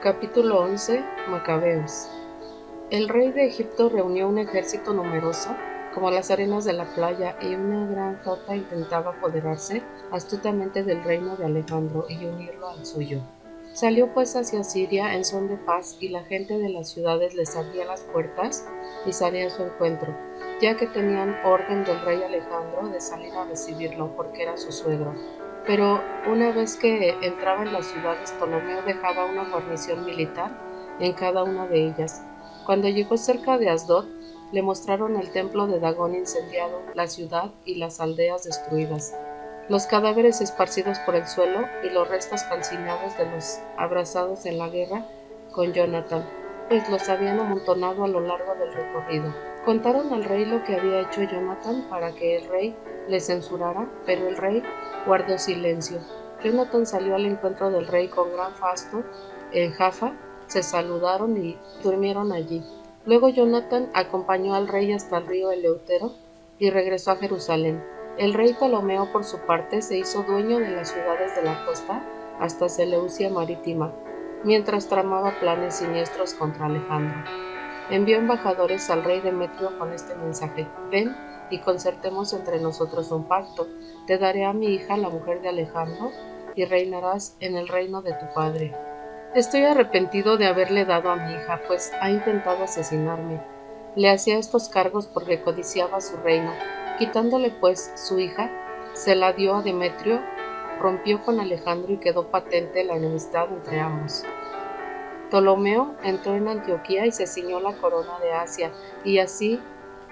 Capítulo 11. Macabeos. El rey de Egipto reunió un ejército numeroso, como las arenas de la playa, y una gran flota intentaba apoderarse astutamente del reino de Alejandro y unirlo al suyo. Salió pues hacia Siria en son de paz, y la gente de las ciudades les abría las puertas y salía a su encuentro, ya que tenían orden del rey Alejandro de salir a recibirlo, porque era su suegro. Pero una vez que entraba en las ciudades, Ptolomeo dejaba una guarnición militar en cada una de ellas. Cuando llegó cerca de Asdod, le mostraron el templo de Dagón incendiado, la ciudad y las aldeas destruidas, los cadáveres esparcidos por el suelo y los restos calcinados de los abrazados en la guerra con Jonathan, pues los habían amontonado a lo largo del recorrido. Contaron al rey lo que había hecho Jonathan para que el rey le censurara, pero el rey guardó silencio. Jonathan salió al encuentro del rey con gran fasto en Jaffa, se saludaron y durmieron allí. Luego Jonathan acompañó al rey hasta el río Eleutero y regresó a Jerusalén. El rey Ptolomeo, por su parte, se hizo dueño de las ciudades de la costa hasta Seleucia Marítima, mientras tramaba planes siniestros contra Alejandro. Envió embajadores al rey Demetrio con este mensaje: ven y concertemos entre nosotros un pacto. Te daré a mi hija, la mujer de Alejandro, y reinarás en el reino de tu padre. Estoy arrepentido de haberle dado a mi hija, pues ha intentado asesinarme. Le hacía estos cargos porque codiciaba su reino. Quitándole pues su hija, se la dio a Demetrio, rompió con Alejandro y quedó patente la enemistad entre ambos. Ptolomeo entró en Antioquía y se ciñó la corona de Asia, y así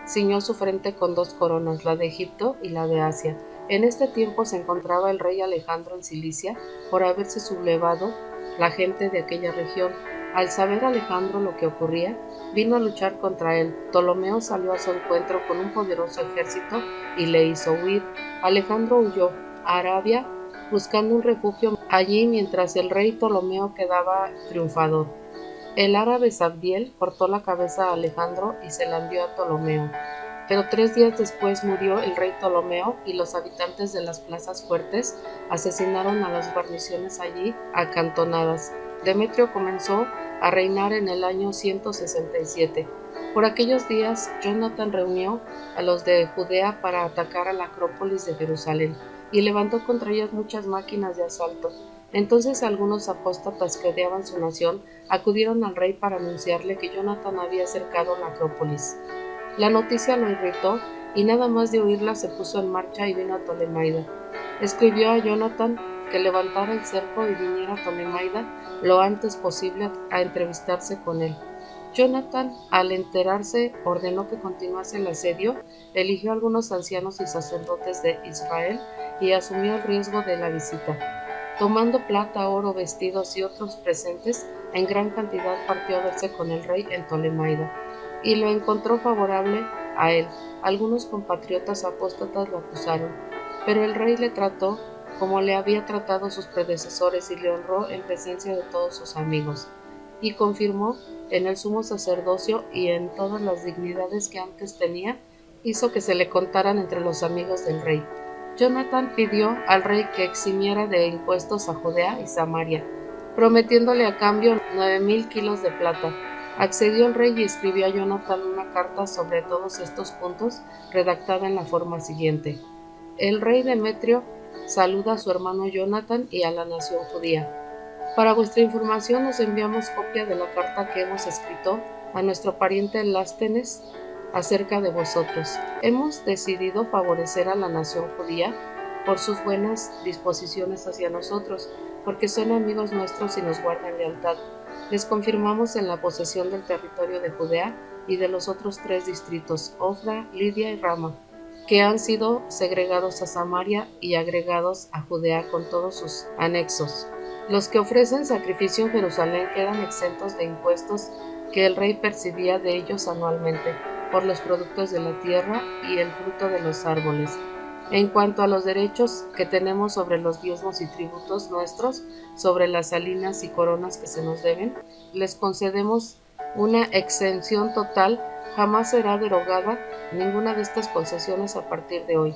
ciñó su frente con dos coronas, la de Egipto y la de Asia. En este tiempo se encontraba el rey Alejandro en Cilicia, por haberse sublevado la gente de aquella región. Al saber Alejandro lo que ocurría, vino a luchar contra él. Ptolomeo salió a su encuentro con un poderoso ejército y le hizo huir. Alejandro huyó a Arabia, buscando un refugio allí, mientras el rey Ptolomeo quedaba triunfador. El árabe Zabdiel cortó la cabeza a Alejandro y se la envió a Ptolomeo. Pero 3 días después murió el rey Ptolomeo, y los habitantes de las plazas fuertes asesinaron a las guarniciones allí acantonadas. Demetrio comenzó a reinar en el año 167. Por aquellos días, Jonathan reunió a los de Judea para atacar a la Acrópolis de Jerusalén, y levantó contra ellas muchas máquinas de asalto. Entonces algunos apóstatas que odiaban su nación acudieron al rey para anunciarle que Jonathan había cercado la Acrópolis. La noticia lo irritó, y nada más de oírla se puso en marcha y vino a Tolemaida. Escribió a Jonathan que levantara el cerco y viniera a Tolemaida lo antes posible a entrevistarse con él. Jonathan, al enterarse, ordenó que continuase el asedio, eligió a algunos ancianos y sacerdotes de Israel y asumió el riesgo de la visita. Tomando plata, oro, vestidos y otros presentes en gran cantidad, partió a verse con el rey en Tolemaida, y lo encontró favorable a él. Algunos compatriotas apóstatas lo acusaron, pero el rey le trató como le había tratado sus predecesores, y le honró en presencia de todos sus amigos, y confirmó en el sumo sacerdocio y en todas las dignidades que antes tenía. Hizo que se le contaran entre los amigos del rey. Jonathan pidió al rey que eximiera de impuestos a Judea y Samaria, prometiéndole a cambio 9,000 kilos de plata. Accedió el rey y escribió a Jonathan una carta sobre todos estos puntos, redactada en la forma siguiente: el rey Demetrio saluda a su hermano Jonathan y a la nación judía. Para vuestra información os enviamos copia de la carta que hemos escrito a nuestro pariente Lástenes acerca de vosotros. Hemos decidido favorecer a la nación judía por sus buenas disposiciones hacia nosotros, porque son amigos nuestros y nos guardan lealtad. Les confirmamos en la posesión del territorio de Judea y de los otros 3 distritos, Ofra, Lidia y Rama, que han sido segregados a Samaria y agregados a Judea con todos sus anexos. Los que ofrecen sacrificio en Jerusalén quedan exentos de impuestos que el rey percibía de ellos anualmente, por los productos de la tierra y el fruto de los árboles. En cuanto a los derechos que tenemos sobre los diezmos y tributos nuestros, sobre las salinas y coronas que se nos deben, les concedemos una exención total. Jamás será derogada ninguna de estas concesiones a partir de hoy.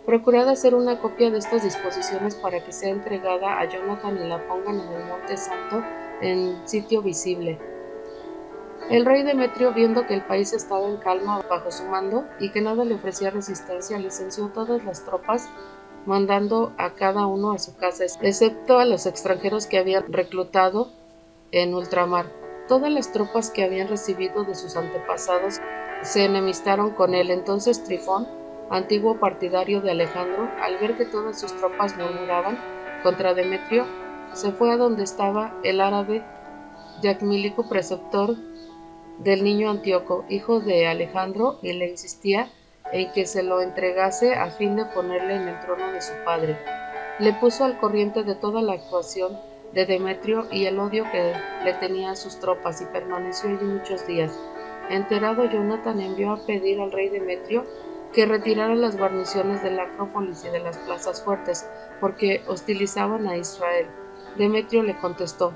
Procurad hacer una copia de estas disposiciones para que sea entregada a Jonathan y la pongan en el monte santo en sitio visible. El rey Demetrio, viendo que el país estaba en calma bajo su mando y que nada le ofrecía resistencia, licenció todas las tropas, mandando a cada uno a su casa, excepto a los extranjeros que habían reclutado en ultramar. Todas las tropas que habían recibido de sus antepasados se enemistaron con él. Entonces Trifón, antiguo partidario de Alejandro, al ver que todas sus tropas murmuraban contra Demetrio, se fue a donde estaba el árabe Yacmílico, preceptor del niño Antíoco, hijo de Alejandro, y le insistía en que se lo entregase a fin de ponerle en el trono de su padre. Le puso al corriente de toda la actuación de Demetrio y el odio que le tenía a sus tropas, y permaneció allí muchos días. Enterado, Jonatán envió a pedir al rey Demetrio que retirara las guarniciones de la Acrópolis y de las plazas fuertes, porque hostilizaban a Israel. Demetrio le contestó: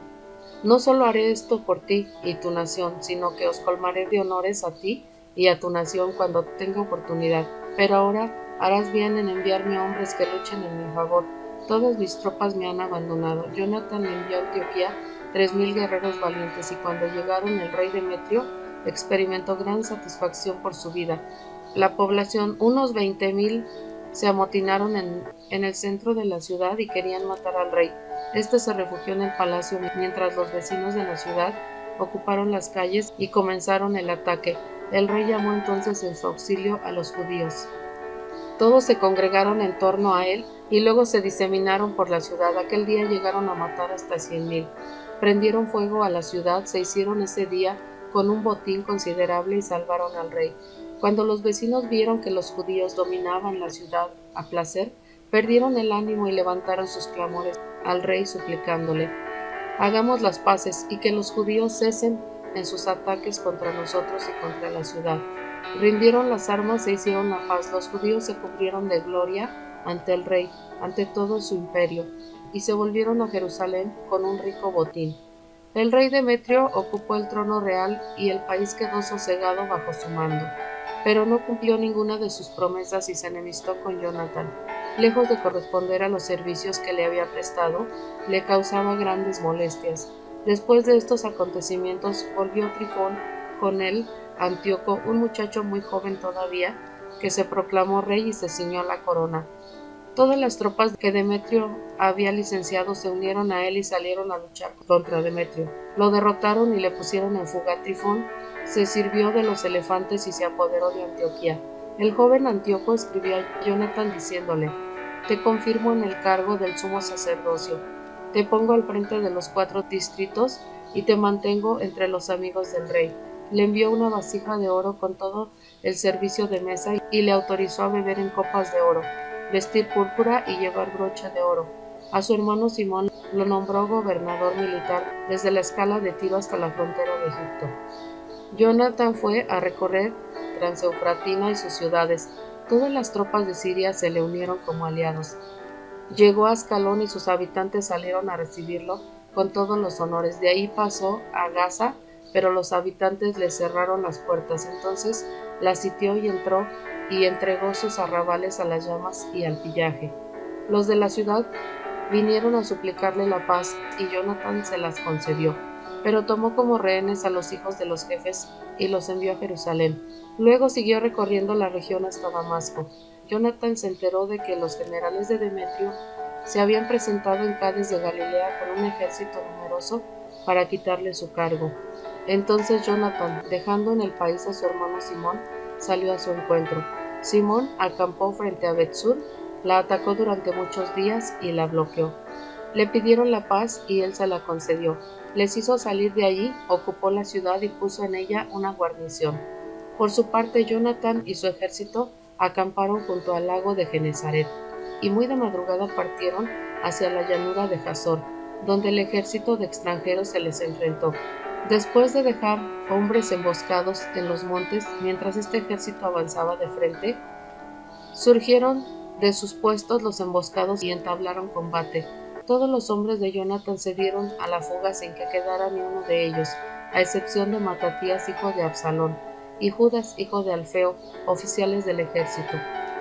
no solo haré esto por ti y tu nación, sino que os colmaré de honores a ti y a tu nación cuando tenga oportunidad. Pero ahora harás bien en enviarme hombres que luchen en mi favor. Todas mis tropas me han abandonado. Jonatán envió a Antioquía 3000 guerreros valientes, y cuando llegaron el rey Demetrio experimentó gran satisfacción por su vida. La población, unos 20,000, se amotinaron en el centro de la ciudad y querían matar al rey. Este se refugió en el palacio mientras los vecinos de la ciudad ocuparon las calles y comenzaron el ataque. El rey llamó entonces en su auxilio a los judíos. Todos se congregaron en torno a él y luego se diseminaron por la ciudad. Aquel día llegaron a matar hasta 100,000. Prendieron fuego a la ciudad, se hicieron ese día con un botín considerable y salvaron al rey. Cuando los vecinos vieron que los judíos dominaban la ciudad a placer, perdieron el ánimo y levantaron sus clamores al rey suplicándole: hagamos las paces y que los judíos cesen en sus ataques contra nosotros y contra la ciudad. Rindieron las armas e hicieron la paz. Los judíos se cubrieron de gloria ante el rey, ante todo su imperio, y se volvieron a Jerusalén con un rico botín. El rey Demetrio ocupó el trono real y el país quedó sosegado bajo su mando, pero no cumplió ninguna de sus promesas y se enemistó con Jonatán. Lejos de corresponder a los servicios que le había prestado, le causaba grandes molestias. Después de estos acontecimientos volvió Trifón con él Antíoco, un muchacho muy joven todavía, que se proclamó rey y se ciñó la corona. Todas las tropas que Demetrio había licenciado se unieron a él y salieron a luchar contra Demetrio. Lo derrotaron y le pusieron en fuga. Trifón se sirvió de los elefantes y se apoderó de Antioquía. El joven Antíoco escribió a Jonatán diciéndole: te confirmo en el cargo del sumo sacerdocio, te pongo al frente de los 4 distritos y te mantengo entre los amigos del rey. Le envió una vasija de oro con todo el servicio de mesa y le autorizó a beber en copas de oro, vestir púrpura y llevar brocha de oro. A su hermano Simón lo nombró gobernador militar desde la escala de Tiro hasta la frontera de Egipto. Jonatán fue a recorrer Transeufratina y sus ciudades. Todas las tropas de Siria se le unieron como aliados. Llegó a Ascalón y sus habitantes salieron a recibirlo con todos los honores. De ahí pasó a Gaza, pero los habitantes le cerraron las puertas. Entonces la sitió y entró y entregó sus arrabales a las llamas y al pillaje. Los de la ciudad vinieron a suplicarle la paz y Jonatán se las concedió, pero tomó como rehenes a los hijos de los jefes y los envió a Jerusalén. Luego siguió recorriendo la región hasta Damasco. Jonatán se enteró de que los generales de Demetrio se habían presentado en Cades de Galilea con un ejército numeroso para quitarle su cargo. Entonces Jonatán, dejando en el país a su hermano Simón, salió a su encuentro. Simón acampó frente a Betsur, la atacó durante muchos días y la bloqueó. Le pidieron la paz y él se la concedió. Les hizo salir de allí, ocupó la ciudad y puso en ella una guarnición. Por su parte, Jonatán y su ejército acamparon junto al lago de Genezaret, y muy de madrugada partieron hacia la llanura de Jazor, donde el ejército de extranjeros se les enfrentó. Después de dejar hombres emboscados en los montes, mientras este ejército avanzaba de frente, surgieron de sus puestos los emboscados y entablaron combate. Todos los hombres de Jonatán se dieron a la fuga sin que quedara ni uno de ellos, a excepción de Matatías, hijo de Absalón, y Judas, hijo de Alfeo, oficiales del ejército.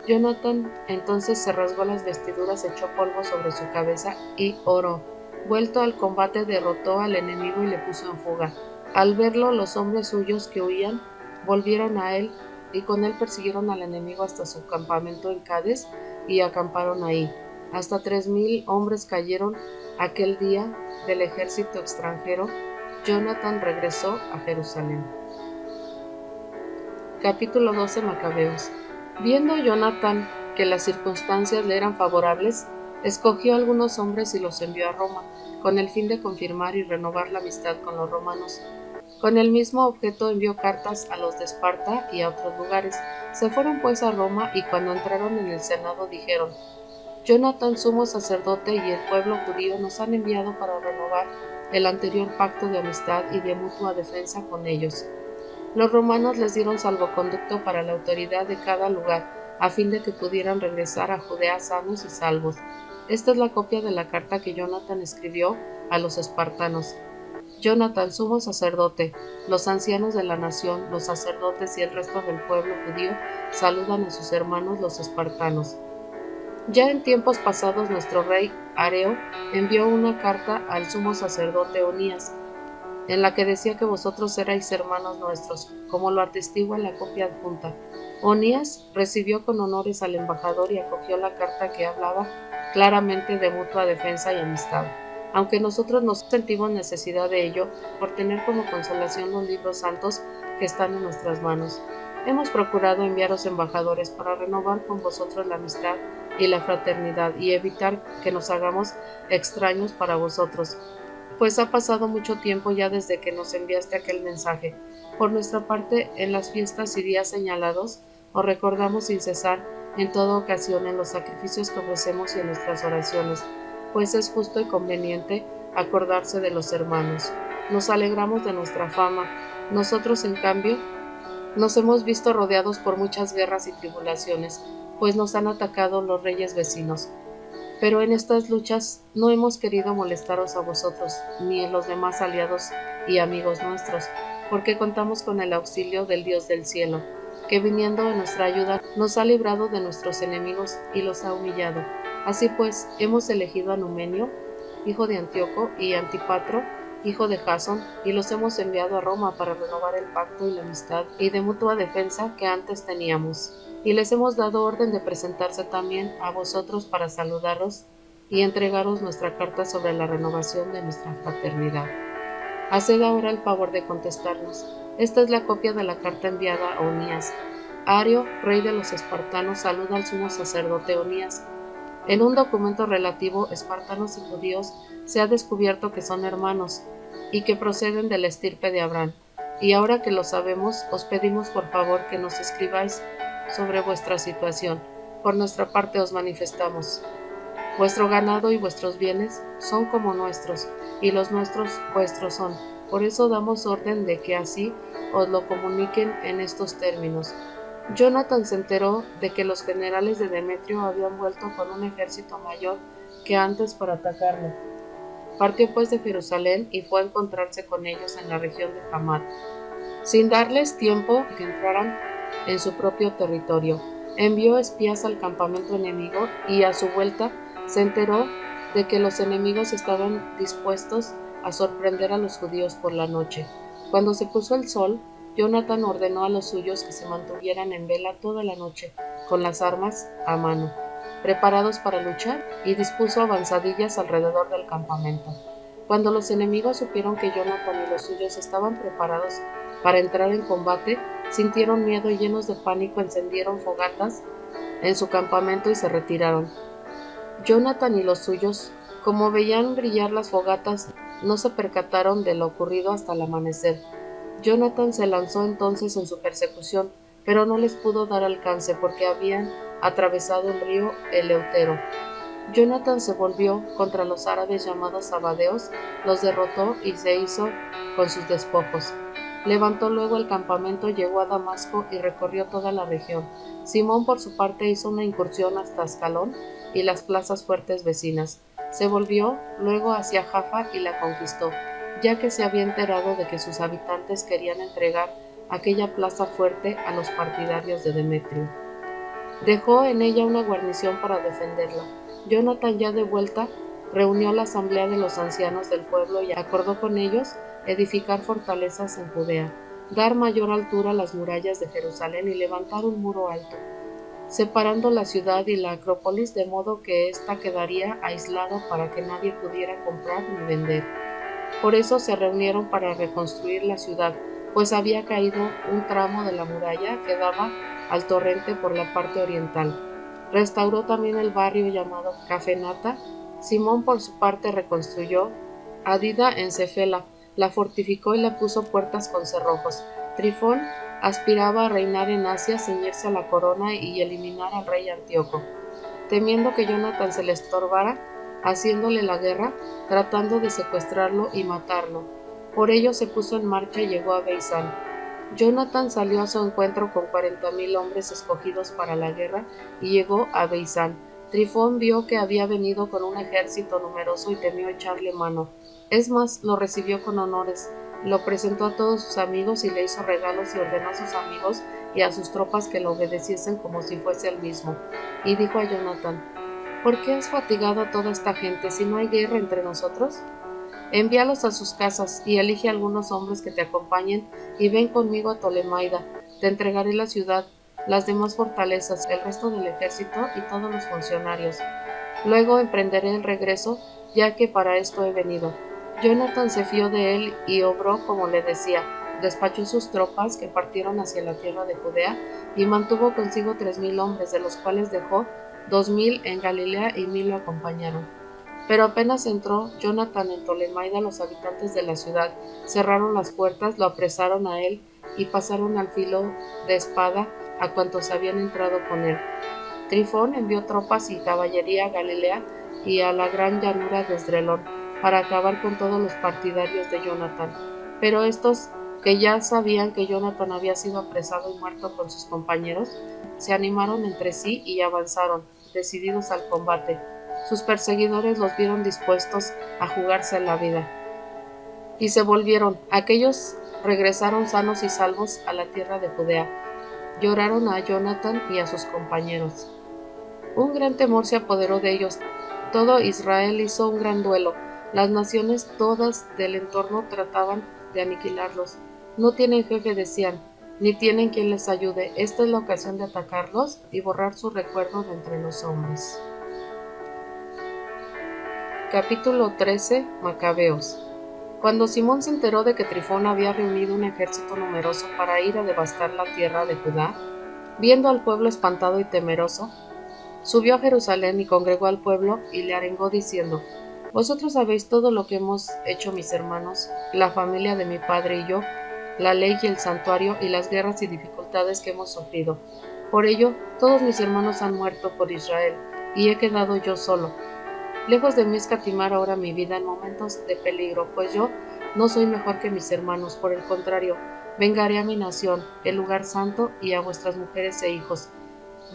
Jonatán entonces se rasgó las vestiduras, echó polvo sobre su cabeza y oró: Vuelto al combate, derrotó al enemigo y le puso en fuga. Al verlo, los hombres suyos que huían volvieron a él y con él persiguieron al enemigo hasta su campamento en Cades y acamparon ahí. Hasta 3000 hombres cayeron aquel día del ejército extranjero. Jonatán regresó a Jerusalén. Capítulo 12. Macabeos. Viendo Jonatán que las circunstancias le eran favorables, escogió algunos hombres y los envió a Roma, con el fin de confirmar y renovar la amistad con los romanos. Con el mismo objeto envió cartas a los de Esparta y a otros lugares. Se fueron pues a Roma y cuando entraron en el Senado dijeron: Jonatán, sumo sacerdote, y el pueblo judío nos han enviado para renovar el anterior pacto de amistad y de mutua defensa con ellos. Los romanos les dieron salvoconducto para la autoridad de cada lugar, a fin de que pudieran regresar a Judea sanos y salvos. Esta es la copia de la carta que Jonatán escribió a los espartanos. Jonatán, sumo sacerdote, los ancianos de la nación, los sacerdotes y el resto del pueblo judío saludan a sus hermanos los espartanos. Ya en tiempos pasados nuestro rey Areo envió una carta al sumo sacerdote Onías, en la que decía que vosotros erais hermanos nuestros, como lo atestigua en la copia adjunta. Onías recibió con honores al embajador y acogió la carta que hablaba claramente de mutua defensa y amistad, aunque nosotros no sentimos necesidad de ello por tener como consolación los libros santos que están en nuestras manos. Hemos procurado enviaros embajadores para renovar con vosotros la amistad y la fraternidad y evitar que nos hagamos extraños para vosotros, pues ha pasado mucho tiempo ya desde que nos enviaste aquel mensaje. Por nuestra parte, en las fiestas y días señalados, os recordamos sin cesar en toda ocasión en los sacrificios que ofrecemos y en nuestras oraciones, pues es justo y conveniente acordarse de los hermanos. Nos alegramos de nuestra fama. Nosotros, en cambio, nos hemos visto rodeados por muchas guerras y tribulaciones, pues nos han atacado los reyes vecinos. Pero en estas luchas no hemos querido molestaros a vosotros, ni en los demás aliados y amigos nuestros, porque contamos con el auxilio del Dios del cielo, que viniendo en nuestra ayuda nos ha librado de nuestros enemigos y los ha humillado. Así pues, hemos elegido a Numenio, hijo de Antíoco, y Antipatro, hijo de Jasón, y los hemos enviado a Roma para renovar el pacto y la amistad y de mutua defensa que antes teníamos. Y les hemos dado orden de presentarse también a vosotros para saludaros y entregaros nuestra carta sobre la renovación de nuestra fraternidad. Haced ahora el favor de contestarnos. Esta es la copia de la carta enviada a Onías. Ario, rey de los espartanos, saluda al sumo sacerdote Onías. En un documento relativo, espartanos y judíos, se ha descubierto que son hermanos y que proceden de la estirpe de Abraham. Y ahora que lo sabemos, os pedimos por favor que nos escribáis sobre vuestra situación. Por nuestra parte os manifestamos. Vuestro ganado y vuestros bienes son como nuestros, y los nuestros vuestros son. Por eso damos orden de que así os lo comuniquen en estos términos. Jonatán se enteró de que los generales de Demetrio habían vuelto con un ejército mayor que antes para atacarlo. Partió pues de Jerusalén y fue a encontrarse con ellos en la región de Hamat, sin darles tiempo que entraran en su propio territorio. Envió espías al campamento enemigo y a su vuelta se enteró de que los enemigos estaban dispuestos a sorprender a los judíos por la noche. Cuando se puso el sol, Jonatán ordenó a los suyos que se mantuvieran en vela toda la noche, con las armas a mano, preparados para luchar, y dispuso avanzadillas alrededor del campamento. Cuando los enemigos supieron que Jonatán y los suyos estaban preparados para entrar en combate, sintieron miedo y llenos de pánico encendieron fogatas en su campamento y se retiraron. Jonatán y los suyos, como veían brillar las fogatas, no se percataron de lo ocurrido hasta el amanecer. Jonatán se lanzó entonces en su persecución, pero no les pudo dar alcance porque habían atravesado el río Eleutero. Jonatán se volvió contra los árabes llamados sabadeos, los derrotó y se hizo con sus despojos. Levantó luego el campamento, llegó a Damasco y recorrió toda la región. Simón, por su parte, hizo una incursión hasta Ascalón y las plazas fuertes vecinas. Se volvió luego hacia Jaffa y la conquistó, ya que se había enterado de que sus habitantes querían entregar aquella plaza fuerte a los partidarios de Demetrio. Dejó en ella una guarnición para defenderla. Jonatán, ya de vuelta, reunió la asamblea de los ancianos del pueblo y acordó con ellos edificar fortalezas en Judea, dar mayor altura a las murallas de Jerusalén y levantar un muro alto, separando la ciudad y la Acrópolis de modo que ésta quedaría aislada para que nadie pudiera comprar ni vender. Por eso se reunieron para reconstruir la ciudad, pues había caído un tramo de la muralla que daba al torrente por la parte oriental. Restauró también el barrio llamado Cafenata. Simón por su parte reconstruyó Adida en Cefela, la fortificó y le puso puertas con cerrojos. Trifón aspiraba a reinar en Asia, ceñirse a la corona y eliminar al rey Antíoco. Temiendo que Jonatán se le estorbara, haciéndole la guerra, tratando de secuestrarlo y matarlo. Por ello se puso en marcha y llegó a Beisán. Jonatán salió a su encuentro con 40,000 hombres escogidos para la guerra y llegó a Beisán. Trifón vio que había venido con un ejército numeroso y temió echarle mano. Es más, lo recibió con honores, lo presentó a todos sus amigos y le hizo regalos y ordenó a sus amigos y a sus tropas que lo obedeciesen como si fuese él mismo. Y dijo a Jonatán: ¿Por qué has fatigado a toda esta gente si no hay guerra entre nosotros? Envíalos a sus casas y elige algunos hombres que te acompañen y ven conmigo a Tolemaida. Te entregaré la ciudad, las demás fortalezas, el resto del ejército y todos los funcionarios. Luego emprenderé el regreso, ya que para esto he venido. Jonatán se fió de él y obró como le decía. Despachó sus tropas, que partieron hacia la tierra de Judea, y mantuvo consigo 3,000 hombres, de los cuales dejó 2,000 en Galilea y 1,000 lo acompañaron. Pero apenas entró Jonatán en Tolemaida, los habitantes de la ciudad cerraron las puertas, lo apresaron a él y pasaron al filo de espada a cuantos habían entrado con él. Trifón envió tropas y caballería a Galilea y a la gran llanura de Esdrelón para acabar con todos los partidarios de Jonatán. Pero estos, que ya sabían que Jonatán había sido apresado y muerto con sus compañeros, se animaron entre sí y avanzaron, decididos al combate. Sus perseguidores los vieron dispuestos a jugarse la vida, y se volvieron. Aquellos regresaron sanos y salvos a la tierra de Judea. Lloraron a Jonatán y a sus compañeros. Un gran temor se apoderó de ellos. Todo Israel hizo un gran duelo. Las naciones todas del entorno trataban de aniquilarlos. No tienen jefe, decían, ni tienen quien les ayude. Esta es la ocasión de atacarlos y borrar su recuerdo de entre los hombres. Capítulo 13. Macabeos. Cuando Simón se enteró de que Trifón había reunido un ejército numeroso para ir a devastar la tierra de Judá, viendo al pueblo espantado y temeroso, subió a Jerusalén y congregó al pueblo y le arengó diciendo: Vosotros sabéis todo lo que hemos hecho mis hermanos, la familia de mi padre y yo, la ley y el santuario y las guerras y dificultades que hemos sufrido. Por ello, todos mis hermanos han muerto por Israel, y he quedado yo solo. Lejos de mí escatimar ahora mi vida en momentos de peligro, pues yo no soy mejor que mis hermanos, por el contrario, vengaré a mi nación, el lugar santo, y a vuestras mujeres e hijos,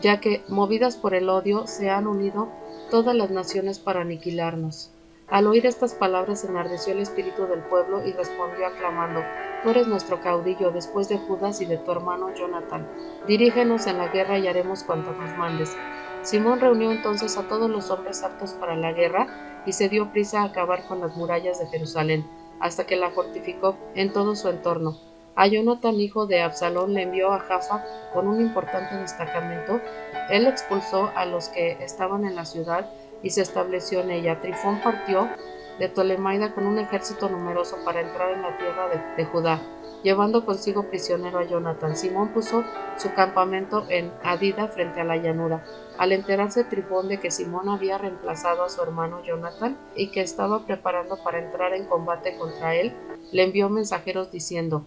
ya que, movidas por el odio, se han unido todas las naciones para aniquilarnos. Al oír estas palabras enardeció el espíritu del pueblo y respondió aclamando: Tú eres nuestro caudillo después de Judas y de tu hermano Jonatán. Dirígenos en la guerra y haremos cuanto nos mandes. Simón reunió entonces a todos los hombres aptos para la guerra y se dio prisa a acabar con las murallas de Jerusalén, hasta que la fortificó en todo su entorno. A Jonatán, hijo de Absalón, le envió a Jaffa con un importante destacamento. Él expulsó a los que estaban en la ciudad y se estableció en ella. Trifón partió de Tolemaida con un ejército numeroso para entrar en la tierra de Judá, llevando consigo prisionero a Jonatán. Simón puso su campamento en Adida frente a la llanura. Al enterarse Trifón de que Simón había reemplazado a su hermano Jonatán y que estaba preparando para entrar en combate contra él, le envió mensajeros diciendo: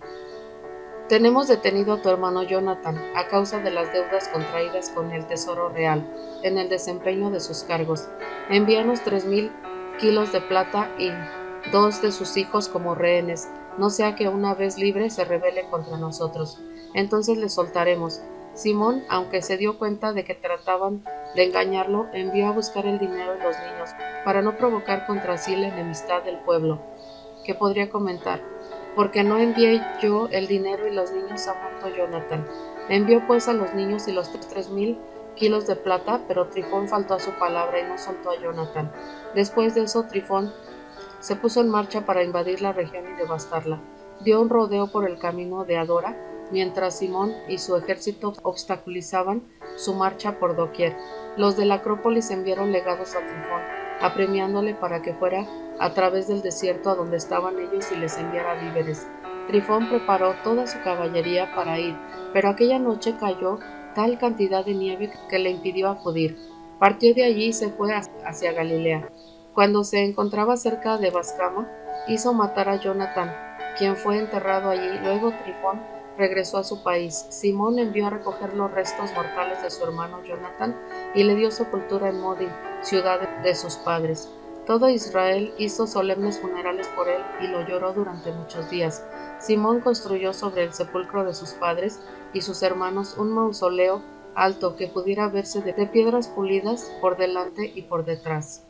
Tenemos detenido a tu hermano Jonatán a causa de las deudas contraídas con el tesoro real en el desempeño de sus cargos. Envíanos 3,000 kilos de plata y 2 de sus hijos como rehenes, no sea que una vez libre se rebele contra nosotros. Entonces le soltaremos. Simón, aunque se dio cuenta de que trataban de engañarlo, envió a buscar el dinero y los niños, para no provocar contra sí la enemistad del pueblo, que podría comentar: porque no envié yo el dinero y los niños, ha muerto Jonatán. Envió pues a los niños y los 3,000 kilos de plata, pero Trifón faltó a su palabra y no soltó a Jonatán. Después de eso, Trifón se puso en marcha para invadir la región y devastarla. Dio un rodeo por el camino de Adora, mientras Simón y su ejército obstaculizaban su marcha por doquier. Los de la Acrópolis enviaron legados a Trifón, apremiándole para que fuera a través del desierto a donde estaban ellos y les enviara víveres. Trifón preparó toda su caballería para ir, pero aquella noche cayó tal cantidad de nieve que le impidió acudir. Partió de allí y se fue hacia Galilea. Cuando se encontraba cerca de Bascama, hizo matar a Jonatán, quien fue enterrado allí. Luego Trifón regresó a su país. Simón envió a recoger los restos mortales de su hermano Jonatán y le dio sepultura en Modin, ciudad de sus padres. Todo Israel hizo solemnes funerales por él y lo lloró durante muchos días. Simón construyó sobre el sepulcro de sus padres y sus hermanos un mausoleo alto que pudiera verse de piedras pulidas por delante y por detrás.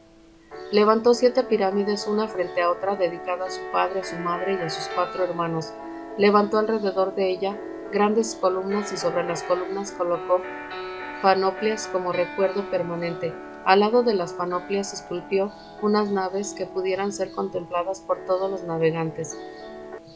Levantó 7 pirámides una frente a otra dedicada a su padre, a su madre y a sus 4 hermanos. Levantó alrededor de ella grandes columnas y sobre las columnas colocó panoplias como recuerdo permanente. Al lado de las panoplias esculpió unas naves que pudieran ser contempladas por todos los navegantes.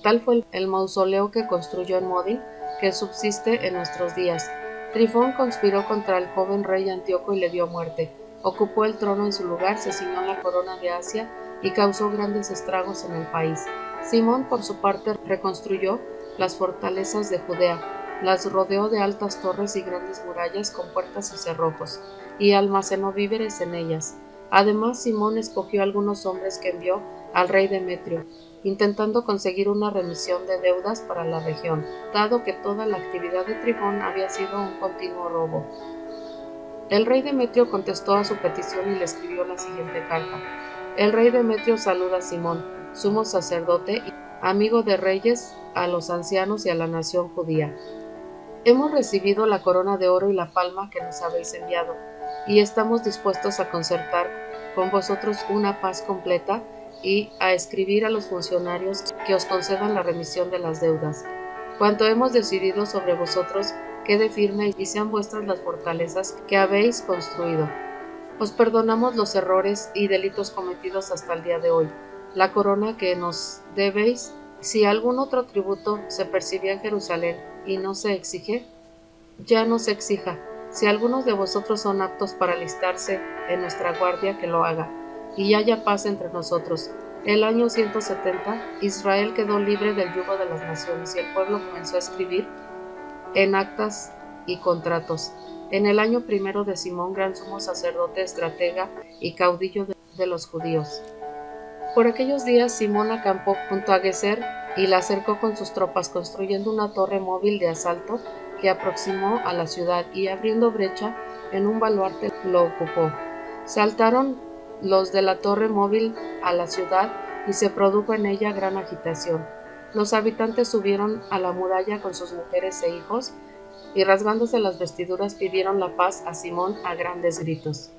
Tal fue el mausoleo que construyó en Modin, que subsiste en nuestros días. Trifón conspiró contra el joven rey Antíoco y le dio muerte. Ocupó el trono en su lugar, se ciñó la corona de Asia y causó grandes estragos en el país. Simón, por su parte, reconstruyó las fortalezas de Judea, las rodeó de altas torres y grandes murallas con puertas y cerrojos, y almacenó víveres en ellas. Además, Simón escogió algunos hombres que envió al rey Demetrio, intentando conseguir una remisión de deudas para la región, dado que toda la actividad de Trifón había sido un continuo robo. El rey Demetrio contestó a su petición y le escribió la siguiente carta. El rey Demetrio saluda a Simón, sumo sacerdote y amigo de reyes, a los ancianos y a la nación judía. Hemos recibido la corona de oro y la palma que nos habéis enviado, y estamos dispuestos a concertar con vosotros una paz completa y a escribir a los funcionarios que os concedan la remisión de las deudas. Cuanto hemos decidido sobre vosotros quede firme y sean vuestras las fortalezas que habéis construido. Os perdonamos los errores y delitos cometidos hasta el día de hoy. La corona que nos debéis, si algún otro tributo se percibía en Jerusalén y no se exige, ya no se exija. Si algunos de vosotros son aptos para alistarse en nuestra guardia, que lo haga, y haya paz entre nosotros. El año 170, Israel quedó libre del yugo de las naciones y el pueblo comenzó a escribir en actas y contratos. En el año primero de Simón, gran sumo sacerdote, estratega y caudillo de los judíos. Por aquellos días Simón acampó junto a Geser y la cercó con sus tropas, construyendo una torre móvil de asalto que aproximó a la ciudad y abriendo brecha en un baluarte lo ocupó. Saltaron los de la torre móvil a la ciudad y se produjo en ella gran agitación. Los habitantes subieron a la muralla con sus mujeres e hijos y rasgándose las vestiduras pidieron la paz a Simón a grandes gritos.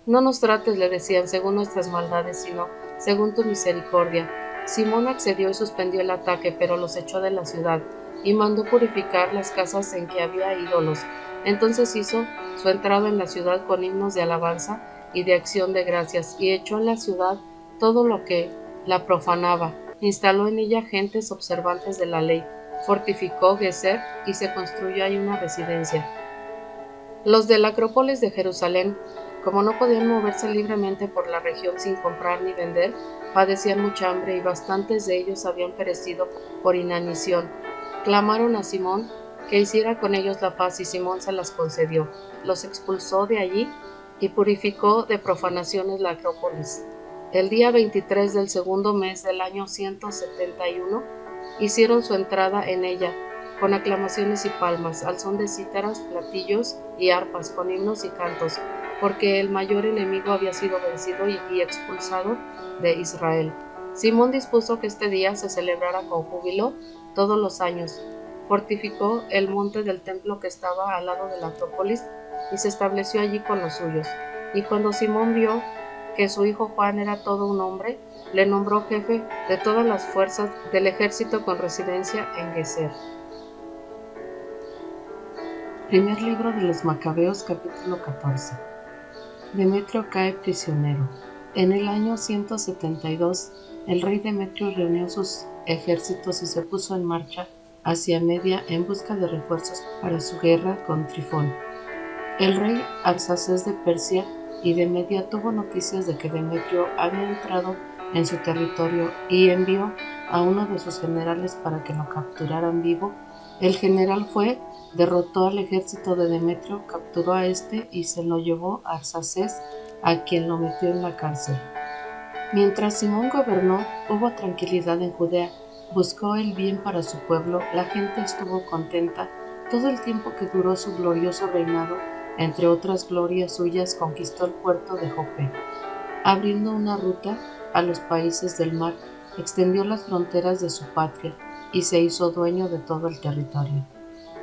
No nos trates, le decían, según nuestras maldades, sino según tu misericordia. Simón accedió y suspendió el ataque, pero los echó de la ciudad y mandó purificar las casas en que había ídolos. Entonces hizo su entrada en la ciudad con himnos de alabanza y de acción de gracias, y echó en la ciudad todo lo que la profanaba. Instaló en ella gentes observantes de la ley, fortificó Geser y se construyó ahí una residencia. Los de la Acrópolis de Jerusalén, como no podían moverse libremente por la región sin comprar ni vender, padecían mucha hambre y bastantes de ellos habían perecido por inanición. Clamaron a Simón que hiciera con ellos la paz y Simón se las concedió. Los expulsó de allí y purificó de profanaciones la Acrópolis. El día 23 del segundo mes del año 171 hicieron su entrada en ella con aclamaciones y palmas, al son de cítaras, platillos y arpas, con himnos y cantos, porque el mayor enemigo había sido vencido y expulsado de Israel. Simón dispuso que este día se celebrara con júbilo todos los años. Fortificó el monte del templo que estaba al lado de la Acrópolis y se estableció allí con los suyos. Y cuando Simón vio que su hijo Juan era todo un hombre, le nombró jefe de todas las fuerzas del ejército con residencia en Geser. Primer libro de los Macabeos, capítulo 14. Demetrio cae prisionero. En el año 172, el rey Demetrio reunió sus ejércitos y se puso en marcha hacia Media en busca de refuerzos para su guerra con Trifón. El rey Arsaces de Persia y de Media tuvo noticias de que Demetrio había entrado en su territorio y envió a uno de sus generales para que lo capturaran vivo. El general derrotó al ejército de Demetrio, capturó a este y se lo llevó a Arsaces, a quien lo metió en la cárcel. Mientras Simón gobernó, hubo tranquilidad en Judea, buscó el bien para su pueblo, la gente estuvo contenta. Todo el tiempo que duró su glorioso reinado, entre otras glorias suyas, conquistó el puerto de Jope, abriendo una ruta a los países del mar, extendió las fronteras de su patria y se hizo dueño de todo el territorio.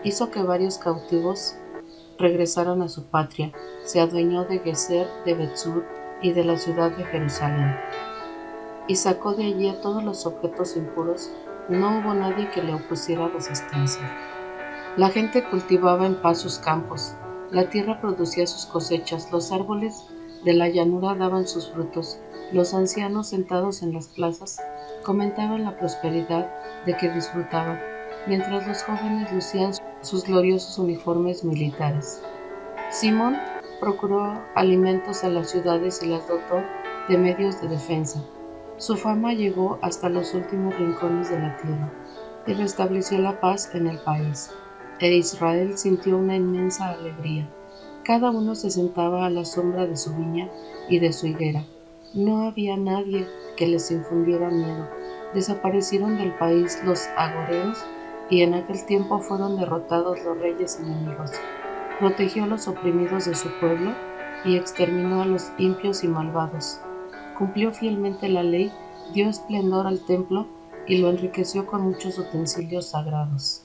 Hizo que varios cautivos regresaran a su patria, se adueñó de Geser, de Betsur y de la ciudad de Jerusalén, y sacó de allí a todos los objetos impuros. No hubo nadie que le opusiera resistencia. La gente cultivaba en paz sus campos, la tierra producía sus cosechas, los árboles de la llanura daban sus frutos, los ancianos sentados en las plazas comentaban la prosperidad de que disfrutaban, mientras los jóvenes lucían sus gloriosos uniformes militares. Simón procuró alimentos a las ciudades y las dotó de medios de defensa. Su fama llegó hasta los últimos rincones de la tierra y restableció la paz en el país. E Israel sintió una inmensa alegría. Cada uno se sentaba a la sombra de su viña y de su higuera. No había nadie que les infundiera miedo. Desaparecieron del país los agoreos y en aquel tiempo fueron derrotados los reyes enemigos. Protegió a los oprimidos de su pueblo y exterminó a los impios y malvados. Cumplió fielmente la ley, dio esplendor al templo y lo enriqueció con muchos utensilios sagrados.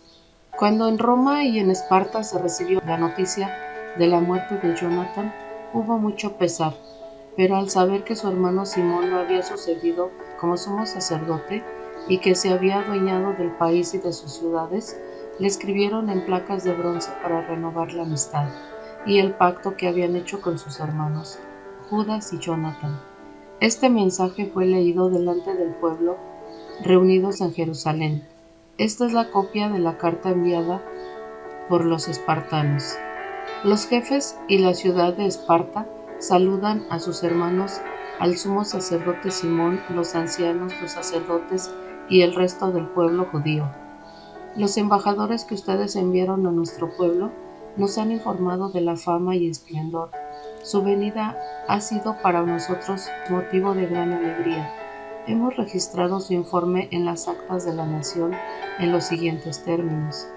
Cuando en Roma y en Esparta se recibió la noticia de la muerte de Jonatán, hubo mucho pesar, pero al saber que su hermano Simón lo había sucedido como sumo sacerdote y que se había adueñado del país y de sus ciudades, le escribieron en placas de bronce para renovar la amistad y el pacto que habían hecho con sus hermanos, Judas y Jonatán. Este mensaje fue leído delante del pueblo reunidos en Jerusalén. Esta es la copia de la carta enviada por los espartanos. Los jefes y la ciudad de Esparta saludan a sus hermanos, al sumo sacerdote Simón, los ancianos, los sacerdotes y el resto del pueblo judío. Los embajadores que ustedes enviaron a nuestro pueblo nos han informado de la fama y esplendor. Su venida ha sido para nosotros motivo de gran alegría. Hemos registrado su informe en las actas de la nación en los siguientes términos.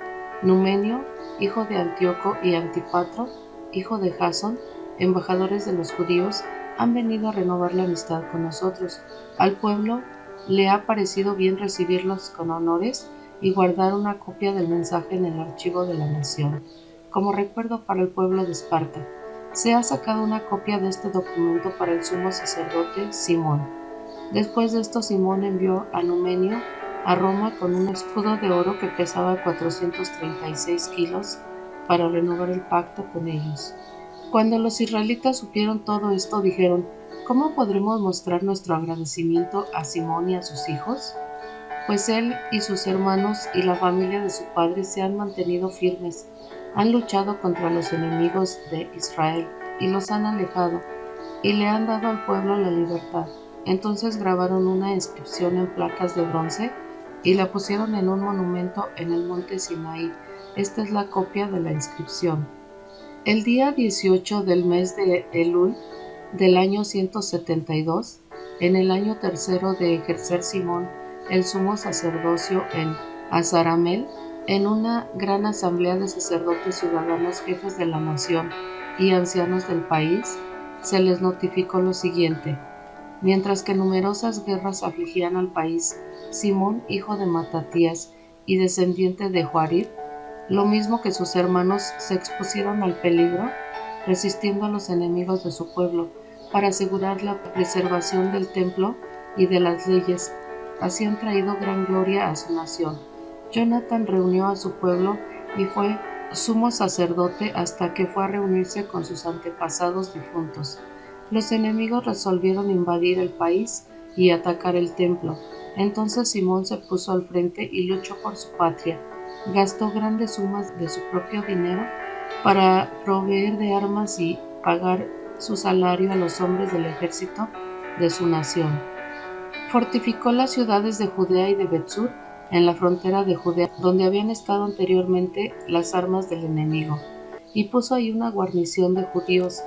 Numenio, hijo de Antíoco, y Antipatro, hijo de Jasón, embajadores de los judíos, han venido a renovar la amistad con nosotros. Al pueblo le ha parecido bien recibirlos con honores y guardar una copia del mensaje en el archivo de la nación. Como recuerdo para el pueblo de Esparta, se ha sacado una copia de este documento para el sumo sacerdote Simón. Después de esto, Simón envió a Numenio a Roma con un escudo de oro que pesaba 436 kilos para renovar el pacto con ellos. Cuando los israelitas supieron todo esto, dijeron: ¿cómo podremos mostrar nuestro agradecimiento a Simón y a sus hijos? Pues él y sus hermanos y la familia de su padre se han mantenido firmes, han luchado contra los enemigos de Israel y los han alejado, y le han dado al pueblo la libertad. Entonces grabaron una inscripción en placas de bronce y la pusieron en un monumento en el monte Sinaí. Esta es la copia de la inscripción. El día 18 del mes de Elul del año 172, en el año tercero de ejercer Simón el sumo sacerdocio en Azaramel, en una gran asamblea de sacerdotes, ciudadanos, jefes de la nación y ancianos del país, se les notificó lo siguiente. Mientras que numerosas guerras afligían al país, Simón, hijo de Matatías y descendiente de Joarib, lo mismo que sus hermanos, se expusieron al peligro, resistiendo a los enemigos de su pueblo, para asegurar la preservación del templo y de las leyes. Así han traído gran gloria a su nación. Jonatán reunió a su pueblo y fue sumo sacerdote hasta que fue a reunirse con sus antepasados difuntos. Los enemigos resolvieron invadir el país y atacar el templo. Entonces Simón se puso al frente y luchó por su patria. Gastó grandes sumas de su propio dinero para proveer de armas y pagar su salario a los hombres del ejército de su nación. Fortificó las ciudades de Judea y de Betsur en la frontera de Judea, donde habían estado anteriormente las armas del enemigo, y puso ahí una guarnición de judíos.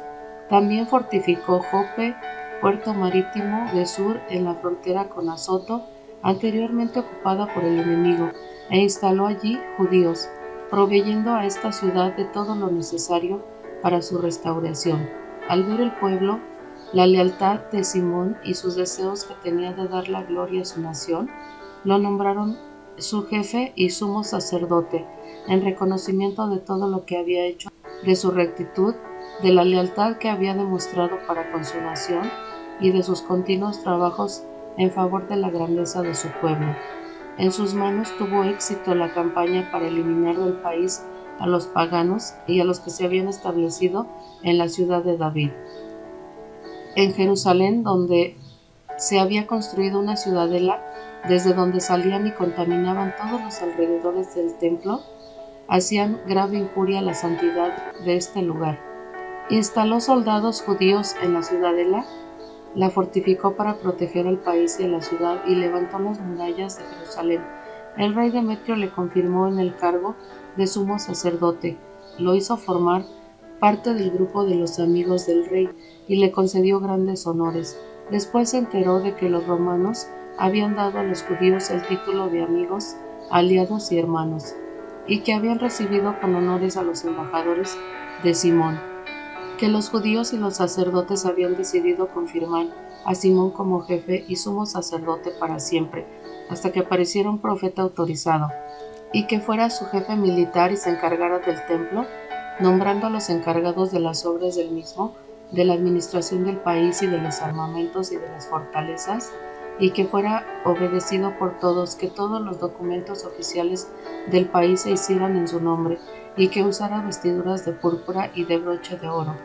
También fortificó Jope, puerto marítimo de Sur en la frontera con Azoto, anteriormente ocupada por el enemigo, e instaló allí judíos, proveyendo a esta ciudad de todo lo necesario para su restauración. Al ver el pueblo la lealtad de Simón y sus deseos que tenía de dar la gloria a su nación, lo nombraron su jefe y sumo sacerdote, en reconocimiento de todo lo que había hecho, de su rectitud, de la lealtad que había demostrado para con su nación y de sus continuos trabajos en favor de la grandeza de su pueblo. En sus manos tuvo éxito la campaña para eliminar del país a los paganos y a los que se habían establecido en la ciudad de David. En Jerusalén, donde se había construido una ciudadela, desde donde salían y contaminaban todos los alrededores del templo, hacían grave injuria a la santidad de este lugar. Instaló soldados judíos en la ciudadela, la fortificó para proteger al país y a la ciudad y levantó las murallas de Jerusalén. El rey Demetrio le confirmó en el cargo de sumo sacerdote, lo hizo formar parte del grupo de los amigos del rey y le concedió grandes honores. Después se enteró de que los romanos habían dado a los judíos el título de amigos, aliados y hermanos, y que habían recibido con honores a los embajadores de Simón, que los judíos y los sacerdotes habían decidido confirmar a Simón como jefe y sumo sacerdote para siempre, hasta que apareciera un profeta autorizado, y que fuera su jefe militar y se encargara del templo, nombrando a los encargados de las obras del mismo, de la administración del país y de los armamentos y de las fortalezas, y que fuera obedecido por todos, que todos los documentos oficiales del país se hicieran en su nombre, y que usara vestiduras de púrpura y de broche de oro.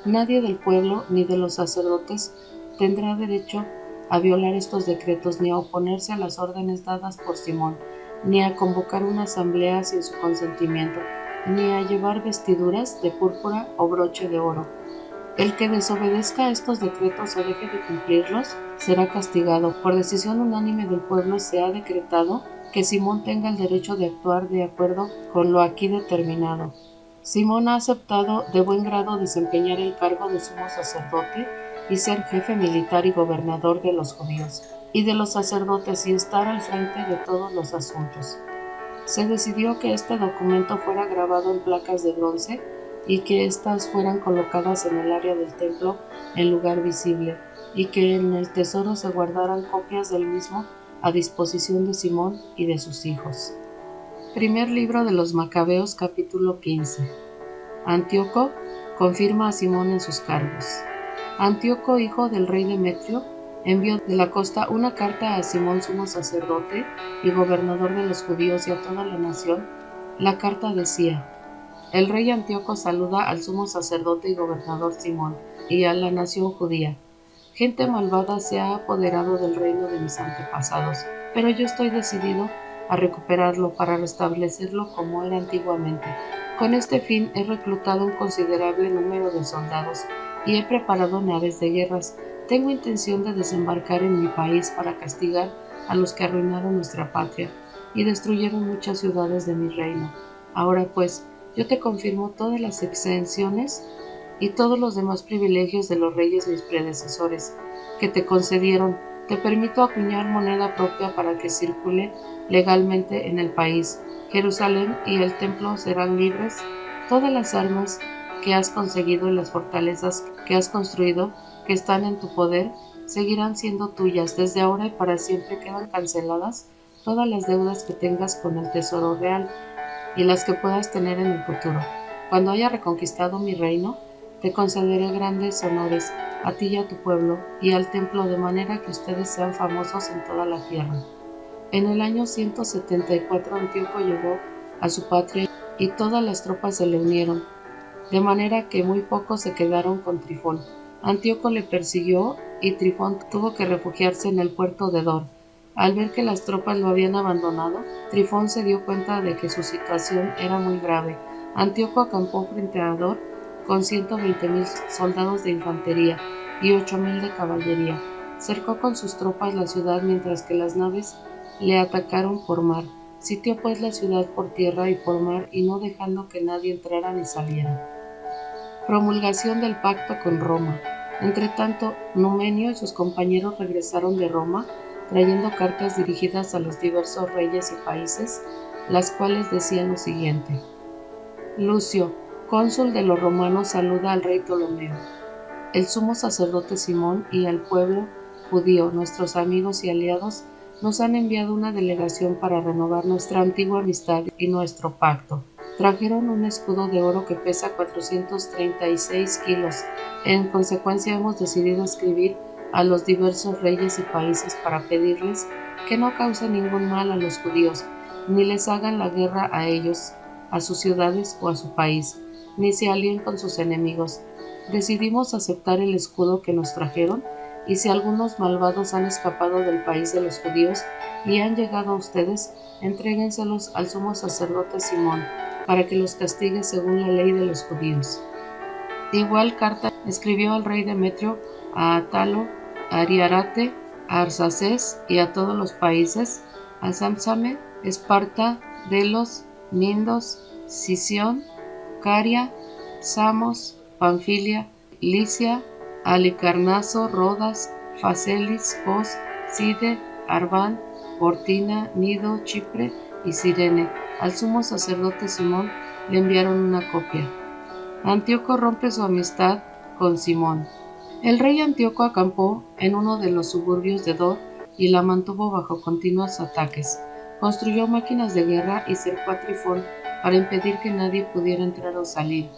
Nadie del pueblo ni de los sacerdotes tendrá derecho a violar estos decretos, ni a oponerse a las órdenes dadas por Simón, ni a convocar una asamblea sin su consentimiento, ni a llevar vestiduras de púrpura o broche de oro. El que desobedezca a estos decretos o deje de cumplirlos será castigado. Por decisión unánime del pueblo se ha decretado que Simón tenga el derecho de actuar de acuerdo con lo aquí determinado. Simón ha aceptado de buen grado desempeñar el cargo de sumo sacerdote y ser jefe militar y gobernador de los judíos y de los sacerdotes y estar al frente de todos los asuntos. Se decidió que este documento fuera grabado en placas de bronce y que éstas fueran colocadas en el área del templo en lugar visible, y que en el tesoro se guardaran copias del mismo a disposición de Simón y de sus hijos. Primer libro de los Macabeos, capítulo 15. Antíoco confirma a Simón en sus cargos. Antíoco, hijo del rey Demetrio, envió de la costa una carta a Simón, sumo sacerdote y gobernador de los judíos, y a toda la nación. La carta decía: el rey Antíoco saluda al sumo sacerdote y gobernador Simón y a la nación judía. Gente malvada se ha apoderado del reino de mis antepasados, pero yo estoy decidido a recuperarlo para restablecerlo como era antiguamente. Con este fin he reclutado un considerable número de soldados y he preparado naves de guerras. Tengo intención de desembarcar en mi país para castigar a los que arruinaron nuestra patria y destruyeron muchas ciudades de mi reino. Ahora pues, yo te confirmo todas las exenciones y todos los demás privilegios de los reyes mis predecesores que te concedieron. Te permito acuñar moneda propia para que circule legalmente en el país. Jerusalén y el templo serán libres. Todas las armas que has conseguido y las fortalezas que has construido, que están en tu poder, seguirán siendo tuyas. Desde ahora y para siempre quedan canceladas todas las deudas que tengas con el tesoro real y las que puedas tener en el futuro. Cuando haya reconquistado mi reino, te concederé grandes honores a ti y a tu pueblo y al templo, de manera que ustedes sean famosos en toda la tierra. En el año 174 Antíoco llegó a su patria y todas las tropas se le unieron, de manera que muy pocos se quedaron con Trifón. Antíoco le persiguió y Trifón tuvo que refugiarse en el puerto de Dor. Al ver que las tropas lo habían abandonado, Trifón se dio cuenta de que su situación era muy grave. Antíoco acampó frente a Dor con 120,000 soldados de infantería y 8,000 de caballería. Cercó con sus tropas la ciudad mientras que las naves le atacaron por mar. Sitió pues la ciudad por tierra y por mar y no dejando que nadie entrara ni saliera. Promulgación del pacto con Roma. Entretanto, Numenio y sus compañeros regresaron de Roma, trayendo cartas dirigidas a los diversos reyes y países, las cuales decían lo siguiente: Lucio, cónsul de los romanos, saluda al rey Ptolomeo. El sumo sacerdote Simón y al pueblo judío, nuestros amigos y aliados, nos han enviado una delegación para renovar nuestra antigua amistad y nuestro pacto. Trajeron un escudo de oro que pesa 436 kilos. En consecuencia hemos decidido escribir a los diversos reyes y países para pedirles que no causen ningún mal a los judíos, ni les hagan la guerra a ellos, a sus ciudades o a su país, ni se alíen con sus enemigos. Decidimos aceptar el escudo que nos trajeron, y si algunos malvados han escapado del país de los judíos y han llegado a ustedes, entréguenselos al sumo sacerdote Simón, para que los castigue según la ley de los judíos. Igual carta escribió al rey Demetrio, a Atalo, a Ariarate, a Arsaces y a todos los países, a Sámsame, Esparta, Delos, Nindos, Sición, Caria, Samos, Panfilia, Licia, Halicarnaso, Rodas, Facelis, Cos, Side, Arbán, Cortina, Nido, Chipre y Cirene. Al sumo sacerdote Simón le enviaron una copia. Antíoco rompe su amistad con Simón. El rey Antíoco acampó en uno de los suburbios de Dor y la mantuvo bajo continuos ataques. Construyó máquinas de guerra y cercó a Trifón para impedir que nadie pudiera entrar o salir.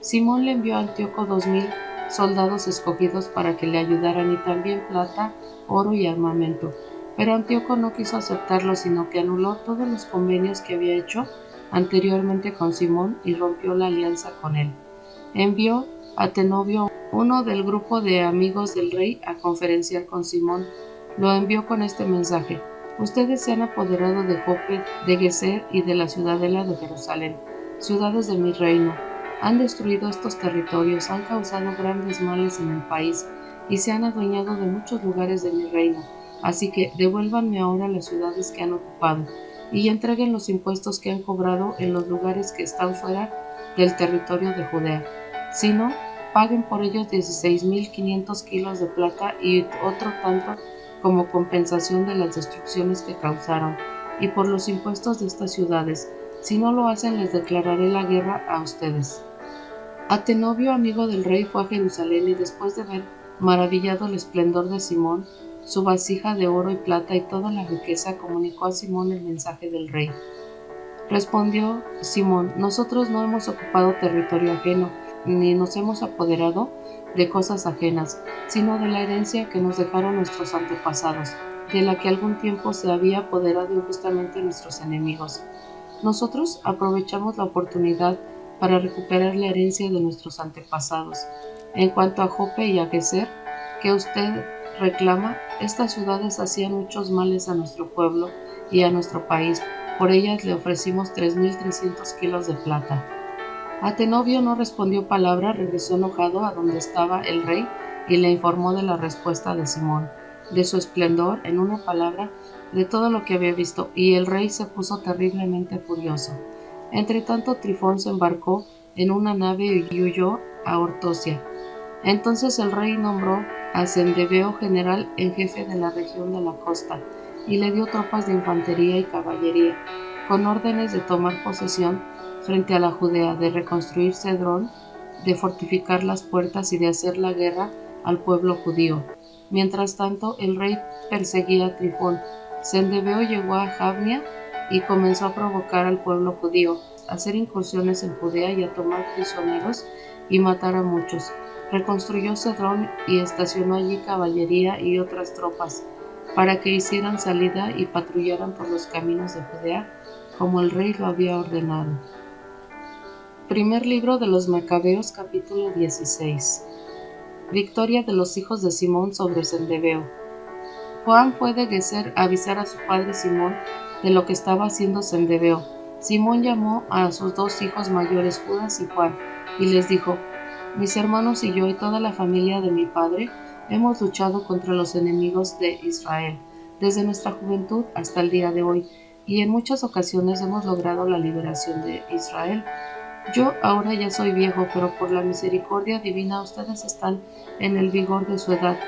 Simón le envió a Antíoco 2,000 soldados escogidos para que le ayudaran y también plata, oro y armamento. Pero Antíoco no quiso aceptarlo, sino que anuló todos los convenios que había hecho anteriormente con Simón y rompió la alianza con él. Envió a Tenobio, uno del grupo de amigos del rey, a conferenciar con Simón. Lo envió con este mensaje: ustedes se han apoderado de Jope, de Geser y de la ciudadela de Jerusalén, ciudades de mi reino. Han destruido estos territorios, han causado grandes males en el país y se han adueñado de muchos lugares de mi reino. Así que devuélvanme ahora las ciudades que han ocupado y entreguen los impuestos que han cobrado en los lugares que están fuera del territorio de Judea. Si no, paguen por ellos 16,500 kilos de plata y otro tanto como compensación de las destrucciones que causaron, y por los impuestos de estas ciudades. Si no lo hacen, les declararé la guerra a ustedes. Atenobio, amigo del rey, fue a Jerusalén y después de ver maravillado el esplendor de Simón, su vasija de oro y plata y toda la riqueza, comunicó a Simón el mensaje del rey. Respondió Simón: nosotros no hemos ocupado territorio ajeno, ni nos hemos apoderado de cosas ajenas, sino de la herencia que nos dejaron nuestros antepasados, de la que algún tiempo se había apoderado injustamente nuestros enemigos. Nosotros aprovechamos la oportunidad para recuperar la herencia de nuestros antepasados. En cuanto a Jope y a Geser, que usted reclama, estas ciudades hacían muchos males a nuestro pueblo y a nuestro país. Por ellas le ofrecimos 3,300 kilos de plata. Atenobio no respondió palabra, regresó enojado a donde estaba el rey y le informó de la respuesta de Simón, de su esplendor, en una palabra, de todo lo que había visto, y el rey se puso terriblemente furioso. Entretanto, Trifón se embarcó en una nave y huyó a Ortosia. Entonces el rey nombró a Cendebeo general en jefe de la región de la costa, y le dio tropas de infantería y caballería, con órdenes de tomar posesión frente a la Judea, de reconstruir Cedrón, de fortificar las puertas y de hacer la guerra al pueblo judío. Mientras tanto, el rey perseguía a Trifón. Cendebeo llegó a Javnia y comenzó a provocar al pueblo judío, a hacer incursiones en Judea y a tomar prisioneros y matar a muchos. Reconstruyó Cedrón y estacionó allí caballería y otras tropas, para que hicieran salida y patrullaran por los caminos de Judea, como el rey lo había ordenado. Primer libro de los Macabeos, capítulo 16. Victoria de los hijos de Simón sobre Zendebeo. Juan fue de Geser a avisar a su padre Simón de lo que estaba haciendo Zendebeo. Simón llamó a sus dos hijos mayores, Judas y Juan, y les dijo: mis hermanos y yo y toda la familia de mi padre hemos luchado contra los enemigos de Israel desde nuestra juventud hasta el día de hoy, y en muchas ocasiones hemos logrado la liberación de Israel. Yo ahora ya soy viejo, pero por la misericordia divina ustedes están en el vigor de su edad.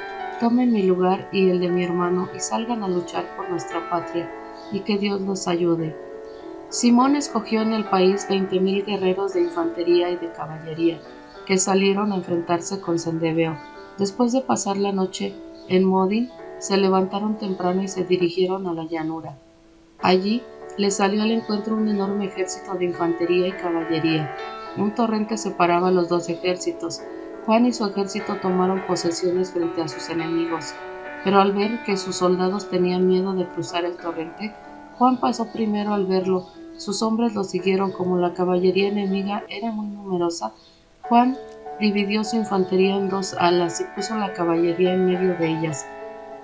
Tomen mi lugar y el de mi hermano y salgan a luchar por nuestra patria, y que Dios los ayude. Simón escogió en el país 20,000 guerreros de infantería y de caballería, que salieron a enfrentarse con Zendebeo. Después de pasar la noche en Modin, se levantaron temprano y se dirigieron a la llanura. Allí les salió al encuentro un enorme ejército de infantería y caballería. Un torrente separaba los dos ejércitos. Juan y su ejército tomaron posesiones frente a sus enemigos, pero al ver que sus soldados tenían miedo de cruzar el torrente, Juan pasó primero al verlo. Sus hombres lo siguieron. Como la caballería enemiga era muy numerosa, Juan dividió su infantería en dos alas y puso la caballería en medio de ellas,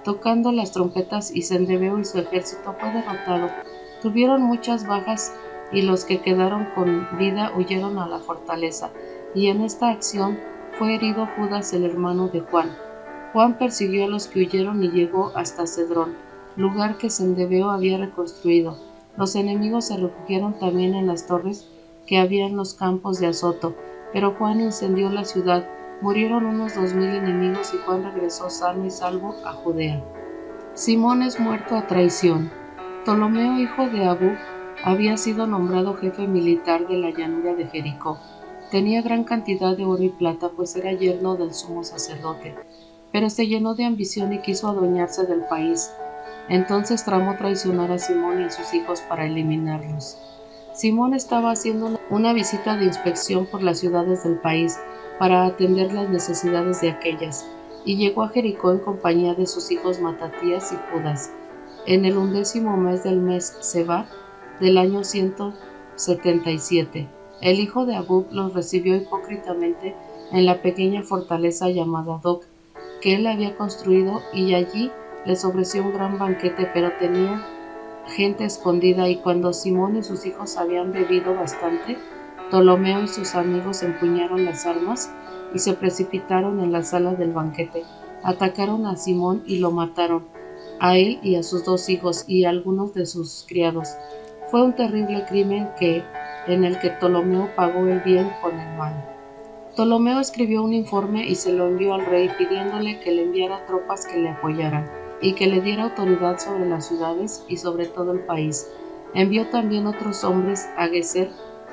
tocando las trompetas, y Zendebeo y su ejército fue derrotado. Tuvieron muchas bajas y los que quedaron con vida huyeron a la fortaleza, y en esta acción fue herido Judas, el hermano de Juan. Juan persiguió a los que huyeron y llegó hasta Cedrón, lugar que Zendebeo había reconstruido. Los enemigos se refugiaron también en las torres que había en los campos de Azoto, pero Juan incendió la ciudad. Murieron unos 2,000 enemigos y Juan regresó sano y salvo a Judea. Simón es muerto a traición. Ptolomeo, hijo de Abú, había sido nombrado jefe militar de la llanura de Jericó. Tenía gran cantidad de oro y plata, pues era yerno del sumo sacerdote, pero se llenó de ambición y quiso adueñarse del país. Entonces tramó traicionar a Simón y a sus hijos para eliminarlos. Simón estaba haciendo una visita de inspección por las ciudades del país para atender las necesidades de aquellas, y llegó a Jericó en compañía de sus hijos Matatías y Judas, en el 11º mes del mes Seba del año 177. El hijo de Abub los recibió hipócritamente en la pequeña fortaleza llamada Doc, que él había construido, y allí les ofreció un gran banquete, pero tenía gente escondida. Y cuando Simón y sus hijos habían bebido bastante, Ptolomeo y sus amigos empuñaron las armas y se precipitaron en la sala del banquete. Atacaron a Simón y lo mataron, a él y a sus dos hijos y a algunos de sus criados. Fue un terrible crimen en el que Ptolomeo pagó el bien con el mal. Ptolomeo escribió un informe y se lo envió al rey, pidiéndole que le enviara tropas que le apoyaran y que le diera autoridad sobre las ciudades y sobre todo el país. Envió también otros hombres a Geser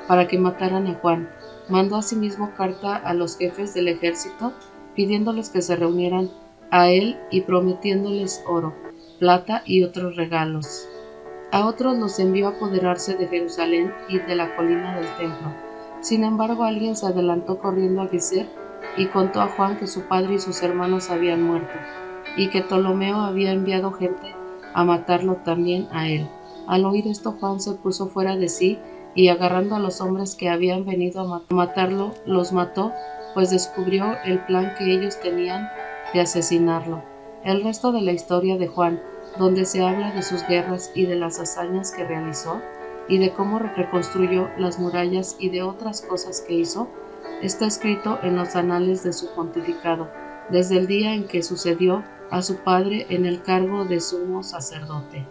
para que mataran a Juan. Mandó asimismo carta a los jefes del ejército, pidiéndoles que se reunieran a él y prometiéndoles oro, plata y otros regalos. A otros los envió a apoderarse de Jerusalén y de la colina del templo. Sin embargo, alguien se adelantó corriendo a Geser y contó a Juan que su padre y sus hermanos habían muerto, y que Ptolomeo había enviado gente a matarlo también a él. Al oír esto, Juan se puso fuera de sí, y agarrando a los hombres que habían venido a matarlo, los mató, pues descubrió el plan que ellos tenían de asesinarlo. El resto de la historia de Juan, donde se habla de sus guerras y de las hazañas que realizó, y de cómo reconstruyó las murallas y de otras cosas que hizo, está escrito en los anales de su pontificado, desde el día en que sucedió a su padre en el cargo de sumo sacerdote.